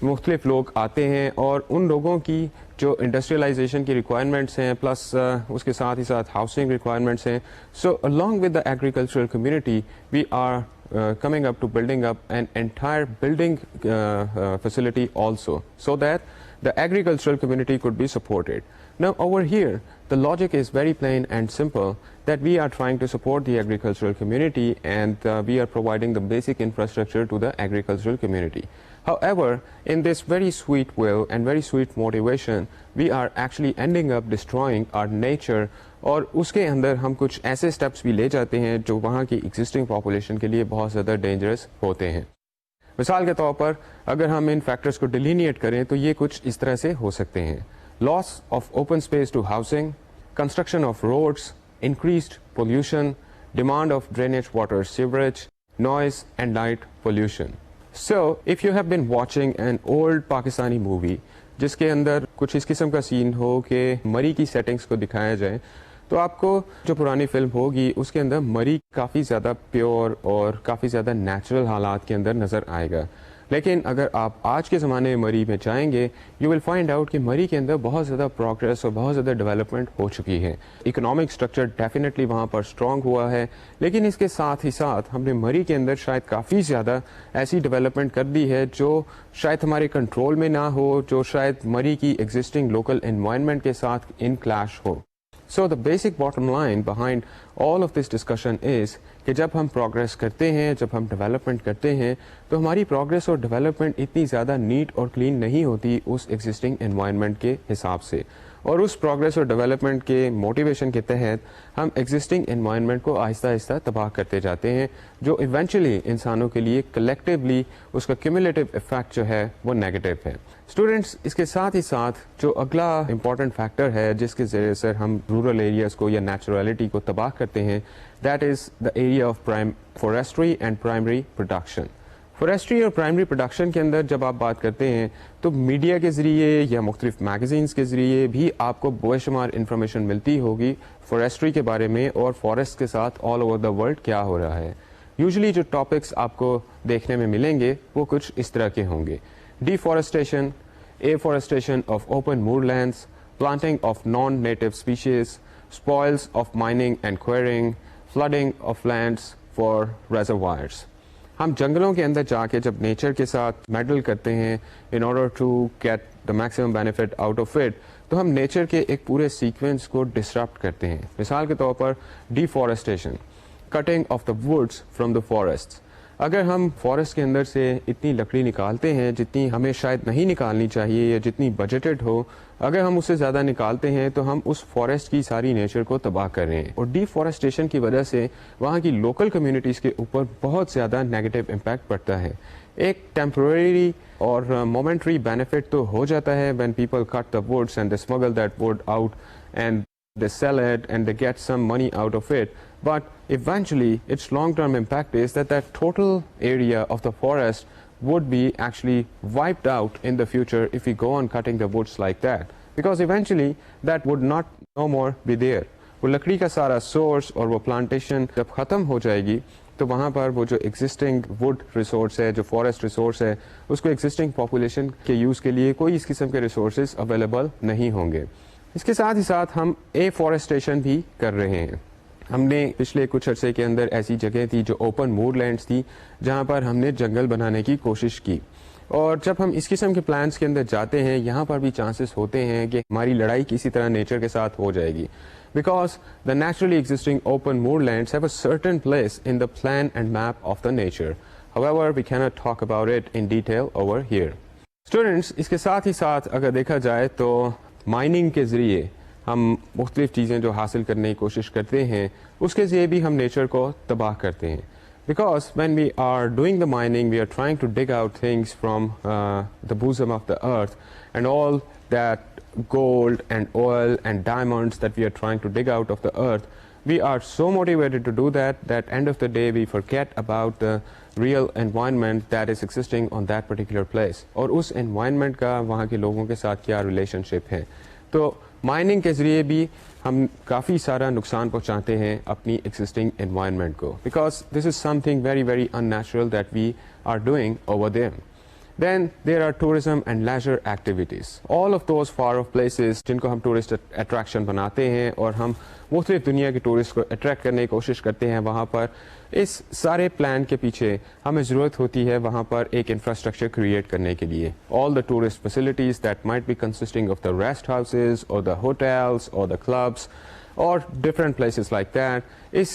مختلف لوگ آتے ہیں اور ان لوگوں کی جو انڈسٹریلائزیشن کی ریکوائرمنٹس ہیں پلس اس کے ساتھ ہی ساتھ ہاؤسنگ ریکوائرمنٹس ہیں. سو along with the agricultural community we are coming up to building up an entire building facility also so that the agricultural community could be supported. Now over here the logic is very plain and simple that we are trying to support the agricultural community and we are providing the basic infrastructure to the agricultural community. However, in this very sweet will and very sweet motivation, we are actually ending up destroying our nature اور اس کے اندر ہم کچھ ایسے steps بھی لے جاتے ہیں جو وہاں کی ایگزسٹنگ پاپولیشن کے لیے بہت زیادہ ڈینجرس ہوتے ہیں. مثال کے طور پر اگر ہم ان فیکٹرز کو ڈیلینیٹ کریں تو یہ کچھ اس طرح سے ہو سکتے ہیں: loss of open space to housing, construction of roads, increased pollution, demand of drainage water sewerage, noise and light pollution. So, if you have been watching an old Pakistani movie جس کے اندر کچھ اس قسم کا سین ہو کہ مری کی سیٹنگز کو دکھایا جائے تو آپ کو جو پرانی فلم ہوگی اس کے اندر مری کافی زیادہ پیور اور کافی زیادہ نیچرل حالات کے اندر نظر آئے گا. لیکن اگر آپ آج کے زمانے میں مری میں جائیں گے یو ول فائنڈ آؤٹ کہ مری کے اندر بہت زیادہ پروگریس اور بہت زیادہ ڈیولپمنٹ ہو چکی ہے. اکنامک اسٹرکچر ڈیفینیٹلی وہاں پر اسٹرانگ ہوا ہے, لیکن اس کے ساتھ ہی ساتھ ہم نے مری کے اندر شاید کافی زیادہ ایسی ڈیولپمنٹ کر دی ہے جو شاید ہمارے کنٹرول میں نہ ہو, جو شاید مری کی ایگزسٹنگ لوکل انوائرمنٹ کے ساتھ ان کلیش ہو. So the basic bottom line behind all of this discussion is کہ جب ہم پروگریس کرتے ہیں, جب ہم ڈیولپمنٹ کرتے ہیں تو ہماری پروگریس اور ڈیولپمنٹ اتنی زیادہ نیٹ اور کلین نہیں ہوتی اس ایگزسٹنگ انوائرمنٹ کے حساب سے, اور اس پروگریس اور ڈیولپمنٹ کے موٹیویشن کے تحت ہم ایگزسٹنگ انوائرمنٹ کو آہستہ آہستہ تباہ کرتے جاتے ہیں جو ایونچولی انسانوں کے لیے کلیکٹیولی اس کا کیومولیٹو افیکٹ جو ہے وہ نیگیٹو ہے. اسٹوڈینٹس, اس کے ساتھ ہی ساتھ جو اگلا امپورٹنٹ فیکٹر ہے جس کے ذریعے سے ہم رورل ایریاز کو یا نیچرلٹی کو تباہ کرتے ہیں that is the area of forestry and primary production. Forestry اور پرائمری پروڈکشن کے اندر جب آپ بات کرتے ہیں تو میڈیا کے ذریعے یا مختلف میگزینس کے ذریعے بھی آپ کو بے شمار انفارمیشن ملتی ہوگی فورسٹری کے بارے میں اور فارسٹ کے ساتھ آل اوور دا ورلڈ کیا ہو رہا ہے. یوزلی جو ٹاپکس آپ کو دیکھنے میں ملیں گے وہ کچھ اس طرح کے ہوں گے: deforestation, afforestation of open moorlands, planting of non-native species, spoils of mining and quarrying, flooding of lands for reservoirs. ہم جنگلوں کے اندر جا کے جب نیچر کے ساتھ میڈل کرتے ہیں in order to get the maximum benefit out of it تو ہم نیچر کے ایک پورے سیکوینس کو ڈسرپٹ کرتے ہیں. مثال کے طور پر deforestation, cutting of the woods from the forests. اگر ہم فارسٹ کے اندر سے اتنی لکڑی نکالتے ہیں جتنی ہمیں شاید نہیں نکالنی چاہیے یا جتنی بجٹڈ ہو, اگر ہم اس سے زیادہ نکالتے ہیں تو ہم اس فارسٹ کی ساری نیچر کو تباہ کر رہے ہیں, اور ڈیفارسٹیشن کی وجہ سے وہاں کی لوکل کمیونٹیز کے اوپر بہت زیادہ نیگیٹو امپیکٹ پڑتا ہے. ایک ٹیمپرری اور مومنٹری بینیفٹ تو ہو جاتا ہے when people cut the woods and they smuggle that wood out and they sell it and they get some money out of it, but eventually its long-term impact is that that total area of the forest would be actually wiped out in the future if we go on cutting the woods like that, because eventually that would not no more be there. وہ لکڑی کا سارا source اور وہ plantation جب ختم ہو جائے گی تو وہاں پر وہ جو ایگزسٹنگ ووڈ ریسورس ہے, جو فارسٹ ریسورس ہے, اس کو ایگزسٹنگ پاپولیشن کے یوز کے لیے کوئی اس قسم کے ریسورسز اویلیبل نہیں ہوں گے. اس کے ساتھ ہی ساتھ ہم ایفورسٹیشن بھی کر رہے ہیں. ہم نے پچھلے کچھ عرصے کے اندر ایسی جگہ تھی جو اوپن موڈ لینڈس تھی جہاں پر ہم نے جنگل بنانے کی کوشش کی, اور جب ہم اس قسم کے پلانس کے اندر جاتے ہیں یہاں پر بھی چانسز ہوتے ہیں کہ ہماری لڑائی کسی طرح نیچر کے ساتھ ہو جائے گی, because the naturally existing open mode lands have a certain place in the plan and map of the nature. However, we cannot talk about it in detail over here. Students, اس کے ساتھ ہی ساتھ اگر دیکھا جائے تو مائننگ کے ذریعے ہم مختلف چیزیں جو حاصل کرنے کی کوشش کرتے ہیں اس کے ذریعے بھی ہم نیچر کو تباہ کرتے ہیں. Because when we are doing the mining, we are trying to dig out things from the bosom of the earth, and all that gold and oil and diamonds that we are trying to dig out of the earth, we are so motivated to do that end of the day we forget about the real environment that is existing on that particular place, اور اس environment کا وہاں کے لوگوں کے ساتھ کیا relation شپ ہے. تو مائننگ کے ذریعے بھی ہم کافی سارا نقصان پہنچاتے ہیں اپنی ایگزسٹنگ انوائرمنٹ کو, because this is something very very unnatural that we are doing over there. Then there are tourism and leisure activities. All of those far off places جن کو ہم ٹورسٹ اٹریکشن بناتے ہیں اور ہم مختلف دنیا کے ٹورسٹ کو اٹریکٹ کرنے کی کوشش کرتے ہیں, وہاں پر اس سارے پلان کے پیچھے ہمیں ضرورت ہوتی ہے وہاں پر ایک انفراسٹرکچر کریٹ کرنے کے لیے. All the tourist facilities that might be consisting of the rest houses or the hotels or the clubs اور ڈفرینٹ پلیسز لائک دیٹ. اس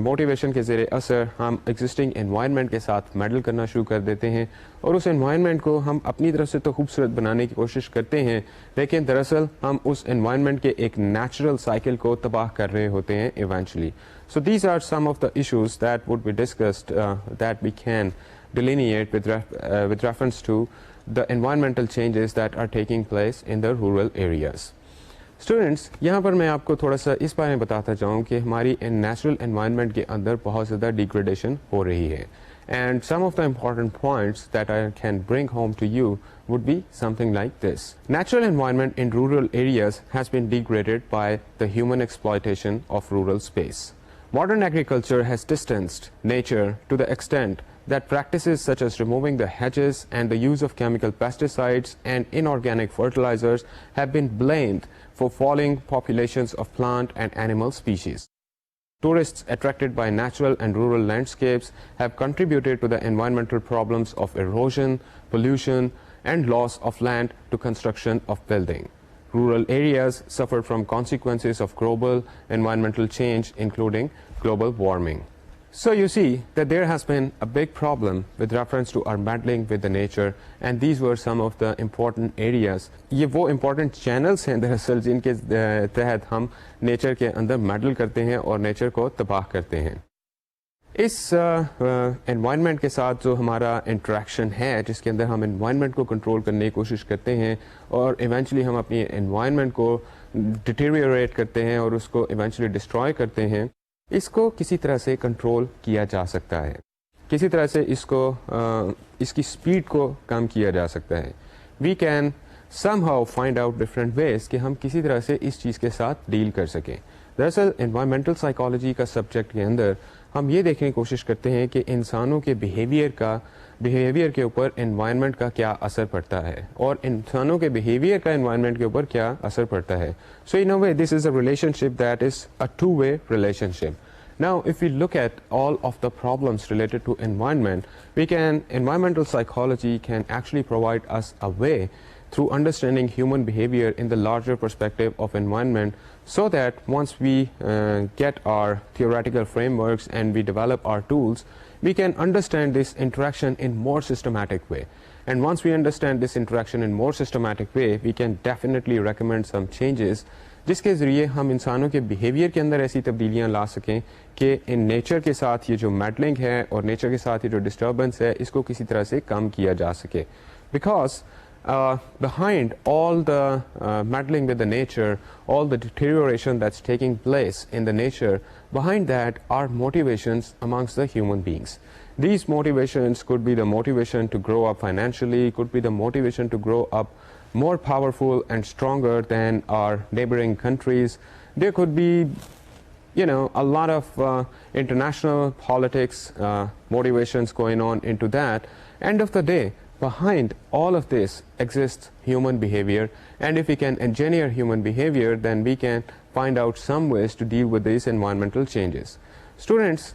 موٹیویشن کے زیر اثر ہم ایگزسٹنگ انوائرمنٹ کے ساتھ میڈل کرنا شروع کر دیتے ہیں, اور اس انوائرمنٹ کو ہم اپنی طرف سے تو خوبصورت بنانے کی کوشش کرتے ہیں, لیکن دراصل ہم اس انوائرمنٹ کے ایک نیچرل سائیکل کو تباہ کر رہے ہوتے ہیں eventually. So these are some of the issues that would be discussed that we can delineate with reference to the environmental changes that are taking place in the rural areas. Students, یہاں پر میں آپ کو تھوڑا سا اس بارے میں بتاتا چاہوں کہ ہماری نیچرل انوائرمنٹ کے اندر بہت زیادہ ڈیگریڈیشن ہو رہی ہے, and some of the important points that I can bring home to you would be something like this. Natural environment in rural areas has been degraded by the human exploitation of rural space. Modern agriculture has distanced nature to the extent that practices such as removing the hedges and the use of chemical pesticides and inorganic fertilizers have been blamed for falling populations of plant and animal species. Tourists attracted by natural and rural landscapes have contributed to the environmental problems of erosion, pollution, and loss of land to construction of building. Rural areas suffer from consequences of global environmental change, including global warming. So you see that there has been a big problem with reference to our meddling with the nature, and these were some of the important areas. یہ وہ important channels ہیں دراصل جن کے تحت ہم nature کے اندر medal کرتے ہیں اور نیچر کو تباہ کرتے ہیں. اس انوائرمنٹ کے ساتھ جو ہمارا انٹریکشن ہے, جس کے اندر ہم انوائرمنٹ کو کنٹرول کرنے کی کوشش کرتے ہیں اور ایونچولی ہم اپنی انوائرمنٹ کو ڈیٹیریوریٹ کرتے ہیں اور اس کو ایونچولی ڈسٹروائے کرتے ہیں, اس کو کسی طرح سے کنٹرول کیا جا سکتا ہے, کسی طرح سے اس کی اسپیڈ کو کم کیا جا سکتا ہے. We can somehow find out different ways کہ ہم کسی طرح سے اس چیز کے ساتھ ڈیل کر سکیں. دراصل انوائرمنٹل سائیکالوجی کا سبجیکٹ کے اندر ہم یہ دیکھنے کی کوشش کرتے ہیں کہ انسانوں کے بیہیویئر کے اوپر انوائرمنٹ کا کیا اثر پڑتا ہے اور انسانوں کے بیہیویئر کا انوائرمنٹ کے اوپر کیا اثر پڑتا ہے. So in a way this is a relationship that is a two way relationship. Now, if we look at all of the problems related to environment, environmental psychology can actually provide us a way through understanding human behavior in the larger perspective of environment, so that once we get our theoretical frameworks and we develop our tools, we can understand this interaction in more systematic way. And once we understand this interaction in more systematic way, we can definitely recommend some changes جس کے ذریعے ہم انسانوں کے behaviour کے اندر ایسی تبدیلیاں لا سکیں کہ ان نیچر کے ساتھ یہ جو میڈلنگ ہے اور نیچر کے ساتھ یہ جو ڈسٹربنس ہے اس کو کسی طرح سے کم کیا جا سکے. Because behind all the meddling with the nature, all the deterioration that's taking place in the nature, behind that are motivations amongst the human beings. These motivations could be the motivation to grow up financially, could be the motivation to grow up more powerful and stronger than our neighboring countries. There could be, a lot of international politics motivations going on into that. End of the day, behind all of this exists human behavior, and if we can engineer human behavior, then we can find out some ways to deal with these environmental changes. Students,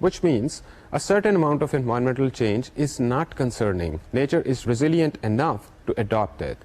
which means a certain amount of environmental change is not concerning. Nature is resilient enough to adopt it.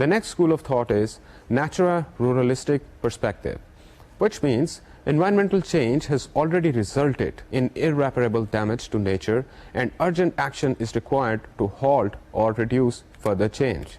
The next school of thought is natural ruralistic perspective, which means environmental change has already resulted in irreparable damage to nature and urgent action is required to halt or reduce further change.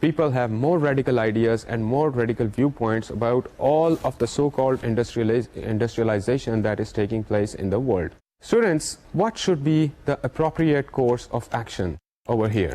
people have more radical ideas and more radical viewpoints about all of the so-called industrialization that is taking place in the world. Students, what should be the appropriate course of action over here?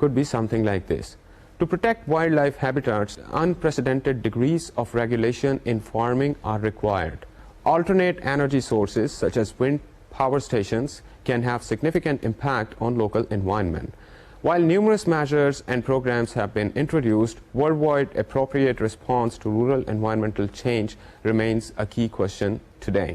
could be something like this. To protect wildlife habitats, unprecedented degrees of regulation in farming are required. Alternate energy sources such as wind power stations can have significant impact on local environment. While numerous measures and programs have been introduced, worldwide appropriate response to rural environmental change remains a key question today.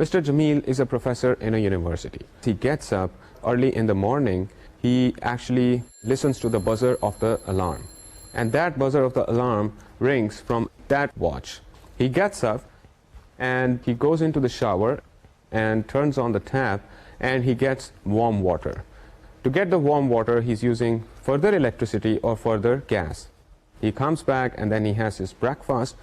Mr. Jamil is a professor in a university. He gets up early in the morning. He actually listens to the buzzer of the alarm, and that buzzer of the alarm rings from that watch. He gets up and he goes into the shower and turns on the tap and he gets warm water. To get the warm water, he's using further electricity or further gas. He comes back and then he has his breakfast.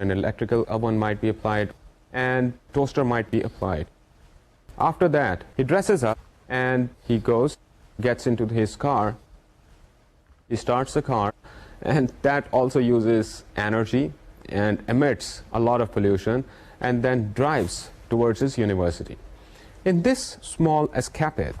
an electrical oven might be applied and toaster might be applied. After that, he dresses up and he goes, gets into his car. He starts the car and that also uses energy and emits a lot of pollution and then drives towards his university. In this small escapade,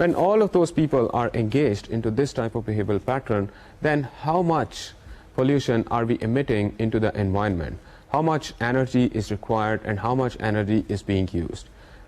When all of those people are engaged into this type of behavioral pattern, then how much pollution are we emitting into the environment? How much energy is required and how much energy is being used?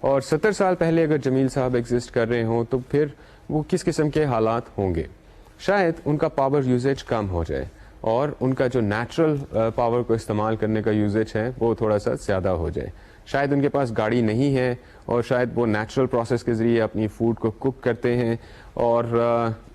اور 70 سال پہلے اگر جمیل صاحب exist کر رہے ہوں تو پھر وہ کس قسم کے حالات ہوں گے؟ شاید ان کا پاور یوزیج کم ہو جائے اور ان کا جو نیچرل پاور کو استعمال کرنے کا یوزیج ہے وہ تھوڑا سا زیادہ ہو جائے. شاید ان کے پاس گاڑی نہیں ہے اور شاید وہ نیچرل پروسیس کے ذریعے اپنی فوڈ کو کوک کرتے ہیں اور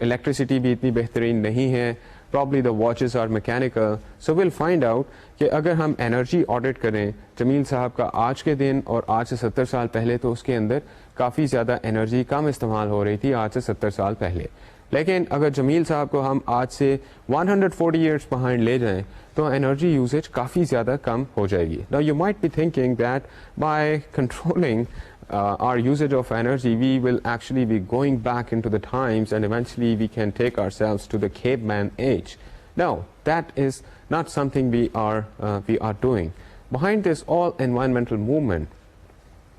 الیکٹریسٹی بھی اتنی بہترین نہیں ہے. Probably the watches are mechanical. So we'll find out کہ اگر ہم انرجی آڈٹ کریں جمیل صاحب کا آج کے دن اور آج سے 70 سال پہلے تو اس کے اندر کافی زیادہ انرجی کم استعمال ہو رہی تھی آج سے 70 سال پہلے. لیکن اگر جمیل صاحب کو ہم آج سے 140 ایئرس behind لے جائیں تو انرجی یوزیج کافی زیادہ کم ہو جائے گی. Now you might be thinking that by controlling our usage of energy, we will actually be going back into the times and eventually we can take ourselves to the caveman age. No, that is not something we are doing. Behind this all environmental movement,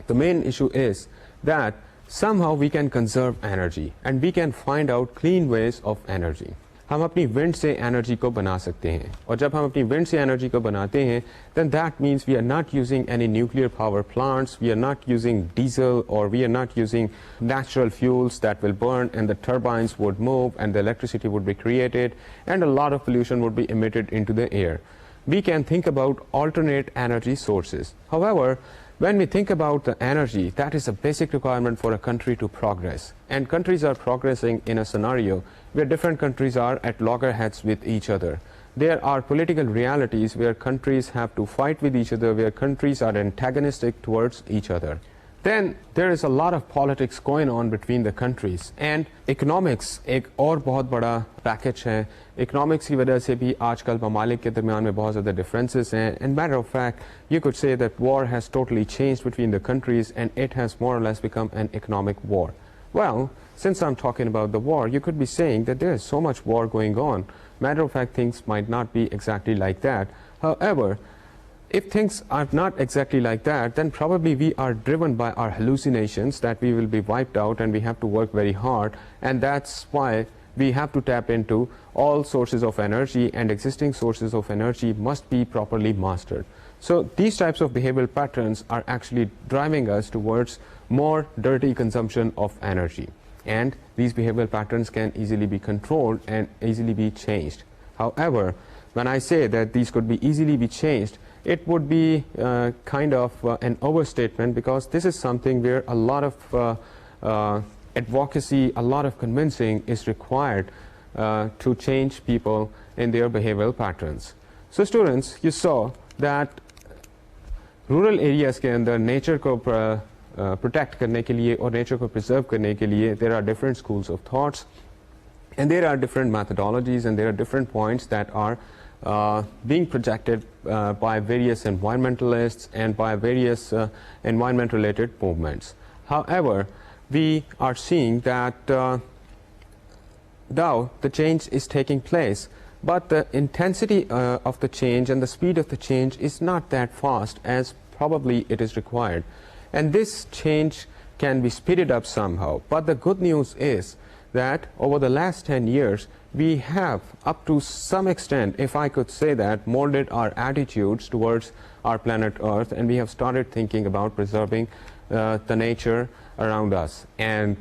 the main issue is that somehow we can conserve energy and we can find out clean ways of energy. ہم اپنی ونڈ سے energy کو بنا سکتے ہیں اور جب ہم اپنی ونڈ سے انرجی کو بناتے ہیں then that means we are not using any nuclear power plants, we are not using diesel or we are not using natural fuels that will burn and the turbines would move and the electricity would be created and a lot of pollution would be emitted into the air. We can think about alternate energy sources. However, when we think about the energy, that is a basic requirement for a country to progress. And countries are progressing in a scenario where different countries are at loggerheads with each other. There are political realities where countries have to fight with each other, where countries are antagonistic towards each other. Then there is a lot of politics going on between the countries. And economics ایک اور بہت بڑا package ہے. Economics کی وجہ سے بھی آج کل ممالک کے درمیان میں بہت زیادہ ڈفرینسز ہیں. And matter of fact, you could say that war has totally changed between the countries and it has more or less become an economic war. Well, since I'm talking about the war, you could be saying that there is so much war going on. Matter of fact, things might not be exactly like that. However, if things are not exactly like that, then probably we are driven by our hallucinations that we will be wiped out and we have to work very hard, and that's why we have to tap into all sources of energy, and existing sources of energy must be properly mastered. So these types of behavioral patterns are actually driving us towards more dirty consumption of energy, and these behavioral patterns can easily be controlled and easily be changed. However, when I say that these could be easily be changed, it would be kind of an overstatement, because this is something where a lot of advocacy, a lot of convincing is required to change people in their behavioral patterns. So students, you saw that rural areas کے اندر nature کو protect کرنے کے لیے اور nature کو preserve کرنے کے لیے there are different schools of thoughts and there are different methodologies and there are different points that are being projected by various environmentalists and by various environment related movements. However, we are seeing that now the change is taking place, but the intensity of the change and the speed of the change is not that fast as probably it is required, and this change can be speeded up somehow. But the good news is that over the last 10 years we have, up to some extent, if I could say that, molded our attitudes towards our planet Earth, and we have started thinking about preserving the nature around us. And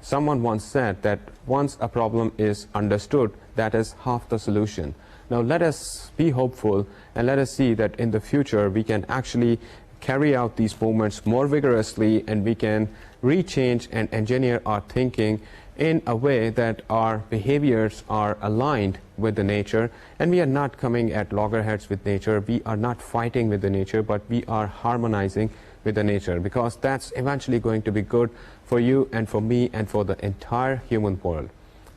someone once said that once a problem is understood, that is half the solution. Now let us be hopeful and let us see that in the future we can actually carry out these movements more vigorously, and we can rechange and engineer our thinking in a way that our behaviors are aligned with the nature, and we are not coming at loggerheads with nature, we are not fighting with the nature, but we are harmonizing with the nature, because that's eventually going to be good for you and for me and for the entire human world.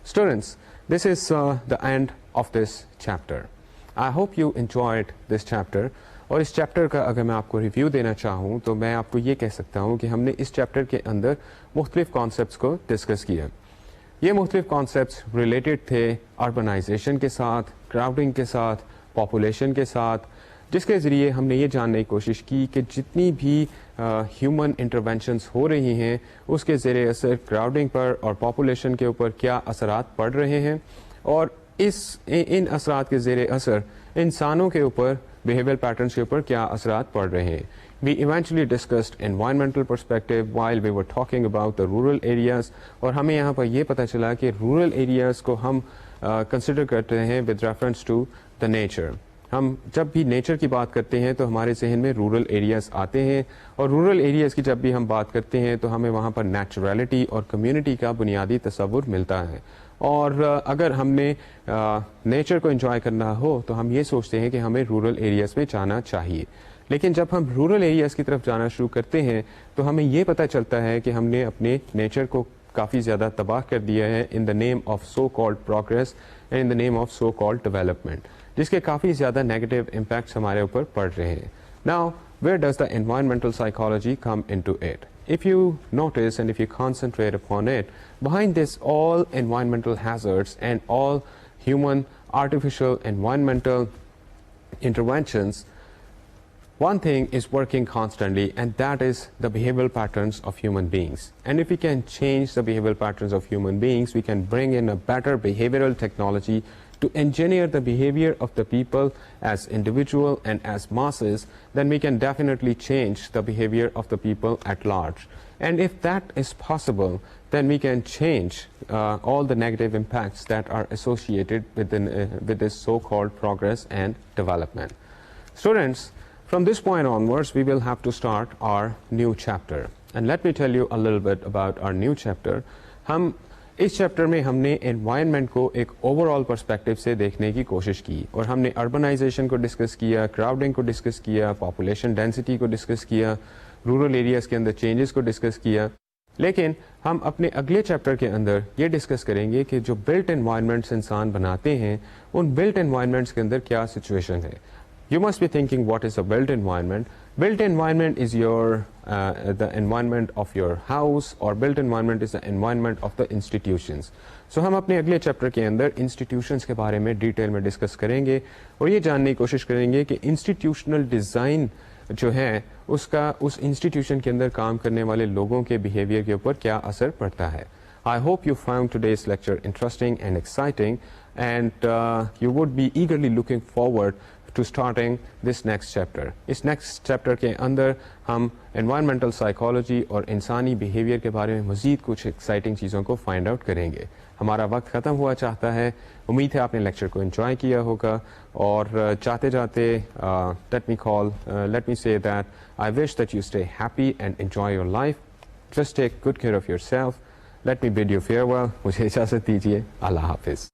Students, this is the end of this chapter. I hope you enjoyed this chapter. اور اس chapter کا اگر میں آپ کو review دینا چاہوں تو میں آپ کو یہ کہہ سکتا ہوں کہ ہم نے اس چیپٹر کے اندر مختلف کانسیپٹس کو ڈسکس کیا. یہ مختلف کانسیپٹس ریلیٹڈ تھے اربنائزیشن کے ساتھ, کراؤڈنگ کے ساتھ, پاپولیشن کے ساتھ, جس کے ذریعے ہم نے یہ جاننے کی کوشش کی کہ جتنی بھی ہیومن انٹرونشنس ہو رہی ہیں اس کے زیر اثر کراؤڈنگ پر اور پاپولیشن کے اوپر کیا اثرات پڑ رہے ہیں, اور ان اثرات کے زیر اثر انسانوں کے اوپر, بیہیویئر پیٹرنس کے اوپر کیا اثرات پڑ رہے ہیں. We eventually discussed environmental perspective while we were talking about the rural areas, اور ہمیں یہاں پر یہ پتہ چلا کہ rural areas کو ہم consider کرتے ہیں with reference to the nature. ہم جب بھی نیچر کی بات کرتے ہیں تو ہمارے ذہن میں رورل ایریاز آتے ہیں, اور رورل ایریاز کی جب بھی ہم بات کرتے ہیں تو ہمیں وہاں پر نیچرلٹی اور کمیونٹی کا بنیادی تصور ملتا ہے. اور اگر ہم نے نیچر کو انجوائے کرنا ہو تو ہم یہ سوچتے ہیں کہ ہمیں رورل ایریاز میں جانا چاہیے. لیکن جب ہم رورل ایریاز کی طرف جانا شروع کرتے ہیں تو ہمیں یہ پتہ چلتا ہے کہ ہم نے اپنے نیچر کو کافی زیادہ تباہ کر دیا ہے in the name of so called progress and in the name of so called development, جس کے کافی زیادہ نیگیٹو امپیکٹس ہمارے اوپر پڑ رہے ہیں. Now, where does the environmental psychology come into it? If you notice and if you concentrate upon it, behind this all environmental hazards and all human artificial environmental interventions, one thing is working constantly, and that is the behavioral patterns of human beings. And if we can change the behavioral patterns of human beings, we can bring in a better behavioral technology to engineer the behavior of the people as individual and as masses, then we can definitely change the behavior of the people at large. And if that is possible, then we can change all the negative impacts that are associated with this so-called progress and development. Students, from this point onwards, we will have to start our new chapter. And let me tell you a little bit about our new chapter. اس chapter میں ہم نے environment کو ایک over all perspective سے دیکھنے کی کوشش کی, اور ہم نے اربنائزیشن کو ڈسکس کیا, کراؤڈنگ کو ڈسکس کیا, پاپولیشن ڈینسٹی کو ڈسکس کیا, رورل ایریاز کے اندر چینجز کو ڈسکس کیا. لیکن ہم اپنے اگلے چیپٹر کے اندر یہ ڈسکس کریں گے کہ جو بلٹ انوائرمنٹس انسان بناتے ہیں, ان بلٹ انوائرمنٹس کے اندر کیا سچویشن ہے. You must be thinking, what is a built environment? Built environment is the environment of your house, or built environment is the environment of the institutions. So ہم اپنے اگلے chapter کے اندر institutions کے بارے میں ڈیٹیل میں discuss کریں گے, اور یہ جاننے کی کوشش کریں گے کہ انسٹیٹیوشنل ڈیزائن جو ہے اس کا اس انسٹیٹیوشن کے اندر کام کرنے والے لوگوں کے بیہیویئر کے اوپر کیا اثر پڑتا ہے. I hope you found today's lecture interesting and exciting, and you would be eagerly looking forward to starting this next chapter. Us next chapter کے اندر ہم environmental psychology اور انسانی behavior کے بارے میں مزید کچھ exciting چیزوں کو find out کریں گے. ہمارا وقت ختم ہوا چاہتا ہے. امید ہے آپ نے لیکچر کو انجوائے کیا ہوگا, اور چاہتے جاتے let me say that I wish that you stay happy and enjoy your life. Just take good care of yourself. Let me bid you farewell. مجھے اجازت دیجیے. اللہ حافظ.